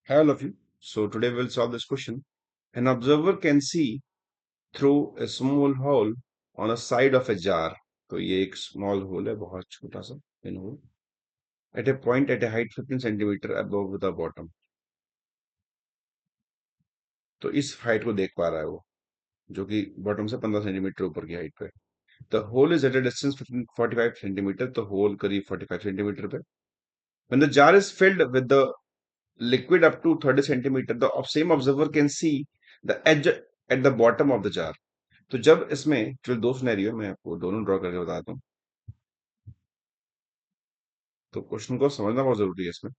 Hi all of you. So today we'll solve this question. An observer can see through a small hole on a side of a jar. तो ये एक small hole है, बहुत छोटा सा pin hole. At a point at a height 15 centimeter above the bottom. तो इस height को देख पा रहा है वो, जो कि बॉटम से 15 सेंटीमीटर ऊपर की हाइट पे. The hole is at a distance 45 centimetre. तो होल करीब 45 सेंटीमीटर पे. When the jar is filled with the liquid up to 30 centimeter, the same observer can see the edge at the bottom of the jar. तो जब इसमें जो दो scenario है, मैं आपको दोनों ड्रॉ करके बताता हूँ. तो क्वेश्चन को समझना बहुत जरूरी है इसमें.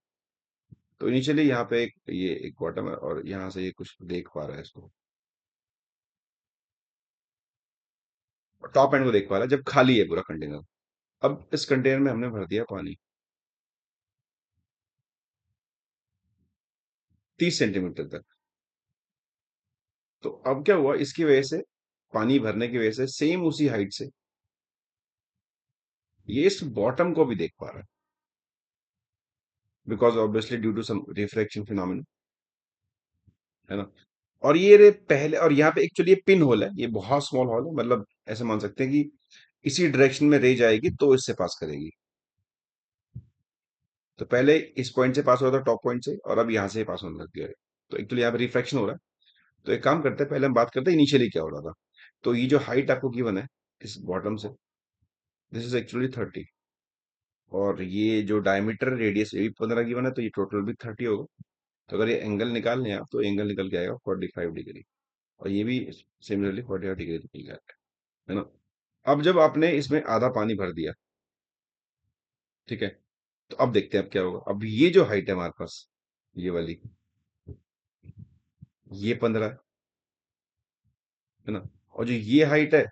तो इनिशियली यहाँ पे ये एक बॉटम है और यहाँ से ये कुछ देख पा रहा है इसको. टॉप एंड को देख पा रहा है जब खाली है पूरा कंटेनर. अब इस कंटेनर में हमने भर दिया पानी 30 सेंटीमीटर तक. तो अब क्या हुआ, इसकी वजह से, पानी भरने की वजह से सेम उसी हाइट से ये इस बॉटम को भी देख पा रहा है. Because obviously due to some refraction phenomena, है ना. और ये रे पहले, और यहाँ पे एक्चुअली ये पिन होल है, ये बहुत स्मॉल होल है. मतलब ऐसे मान सकते हैं कि इसी डायरेक्शन में रे जाएगी तो इससे पास करेगी. तो पहले इस पॉइंट से पास हो रहा था, टॉप पॉइंट से, और अब यहाँ से पास होने लग गया है. तो एक्चुअली यहाँ पे रिफ्रैक्शन हो रहा है. तो एक काम करते हैं, पहले हम बात करते हैं इनिशियली क्या हो रहा था. तो ये जो हाइट आपको गिवन है इस बॉटम से, दिस इज एक्चुअली 30. और ये जो डायमीटर रेडियस ये भी 15 गिवन है, तो ये टोटल भी 30 होगा. तो अगर ये एंगल निकाल लें आप, तो एंगल निकल के आएगा 45 डिग्री. और ये भी सिमिलरली 45 डिग्री निकल गया है ना. अब जब आपने इसमें आधा पानी भर दिया, ठीक है, तो अब देखते हैं अब क्या होगा. अब ये जो हाइट है हमारे पास, ये वाली, ये 15 है ना. और जो ये हाइट है,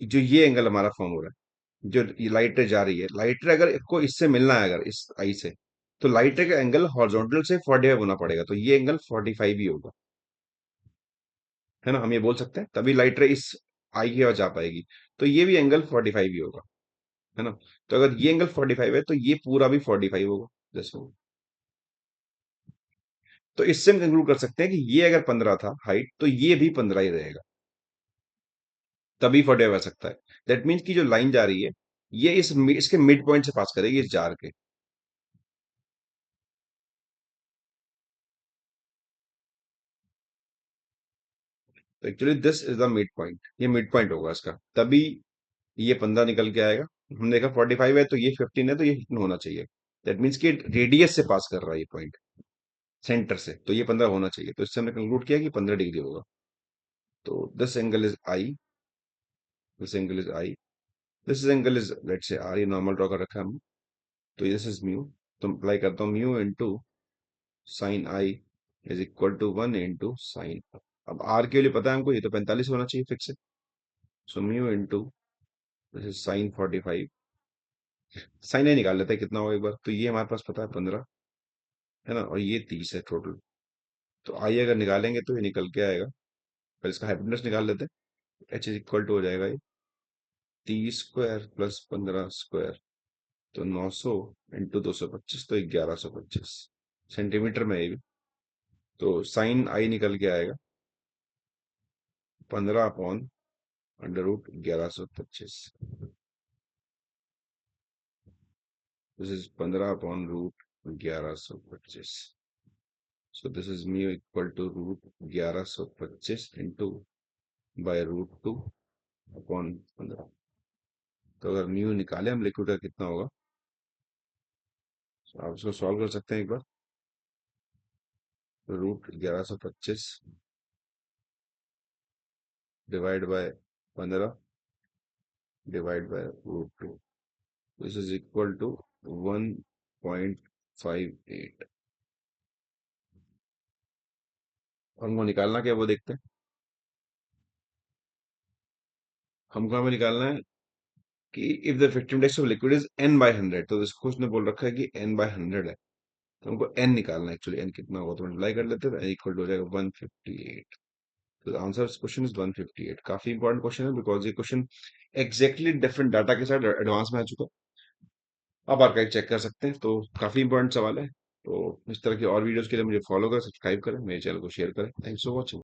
जो ये एंगल हमारा फॉर्म हो रहा है, जो ये लाइट रे जा रही है, लाइट रे अगर को इससे मिलना है, अगर इस आई से, तो लाइट रे का एंगल हॉरिजॉन्टल से 45 होना पड़ेगा. तो ये एंगल 45 ही होगा, है ना. हम ये बोल सकते हैं, तभी लाइट रे इस आई की ओर जा पाएगी. तो ये भी एंगल 45 ही होगा, है ना. तो अगर ये एंगल 45 है, तो ये पूरा भी 45 होगा जैसे. तो इससे हम कंक्लूड कर सकते हैं कि ये अगर 15 था हाइट, तो ये भी 15 ही रहेगा. तभी 45 आ सकता है. दैट मीन्स कि जो लाइन जा रही है, ये इसके मिड पॉइंट से पास करेगी, इस जार के. तो actually this is the mid point. ये मिड पॉइंट होगा इसका, तभी ये 15 निकल के आएगा. हमने देखा 45 है, तो ये 15 है, तो ये 15 होना चाहिए. दैट मीन्स कि रेडियस से पास कर रहा है ये पॉइंट, सेंटर से. तो ये 15 होना चाहिए. तो इससे हमने कंक्लूड किया कि 15 डिग्री होगा. तो this angle is I. This angle is I. This angle is, let say R, ये नॉर्मल ड्रॉ कर रखा है हमने. तो दिस इज म्यू. तो अप्लाई करता हूँ, mu into sine I is equal to 1 into sine. अब आर के लिए पता है हमको, ये तो 45 होना चाहिए फिक्स है. So mu into this is sine 45. Sine I निकाल लेते हैं कितना होगा एक बार. तो ये हमारे पास पता है 15, है ना. और ये 30 है टोटल. तो आई अगर निकालेंगे तो ये निकल के आएगा. पर इसका हाइपोटेन्यूज निकाल लेते हैं. एच इज इक्वल टू हो जाएगा ये 30 स्क्वायर प्लस 15 स्क्वायर. तो 900 इंटू 225, तो 1125 सेंटीमीटर में ये भी. तो साइन आई निकल के आएगा 15/√1125. This is 15/√1125. So this is mu equal to √1125 into by √2/15. तो अगर म्यू निकाले हम लिक्विड का, कितना होगा. तो आप इसको सॉल्व कर सकते हैं एक बार. √1125 divide by 15 divide by √2. This is equal to 1.58. हमको निकालना क्या है वो देखते हैं. हमको हमें निकालना है कि if the effective index of liquid is n/100. तो इसको उसने बोल रखा है कि n/100 है. तो हमको n निकालना है. एक्चुअली n कितना होगा, तो मल्टीप्लाई कर लेते हैं. तो n इक्वल टू हो जाएगा 158. तो आंसर क्वेश्चन इज 158. काफी इंपॉर्टेंट क्वेश्चन है, बिकॉज ये क्वेश्चन एग्जैक्टली डिफरेंट डाटा के साथ एडवांस में आ चुका है. आप आर्काइव चेक कर सकते हैं। तो काफी इंपॉर्टेंट सवाल है। तो इस तरह की और वीडियोस के लिए मुझे फॉलो करें, सब्सक्राइब करें, मेरे चैनल को शेयर करें। Thanks for watching.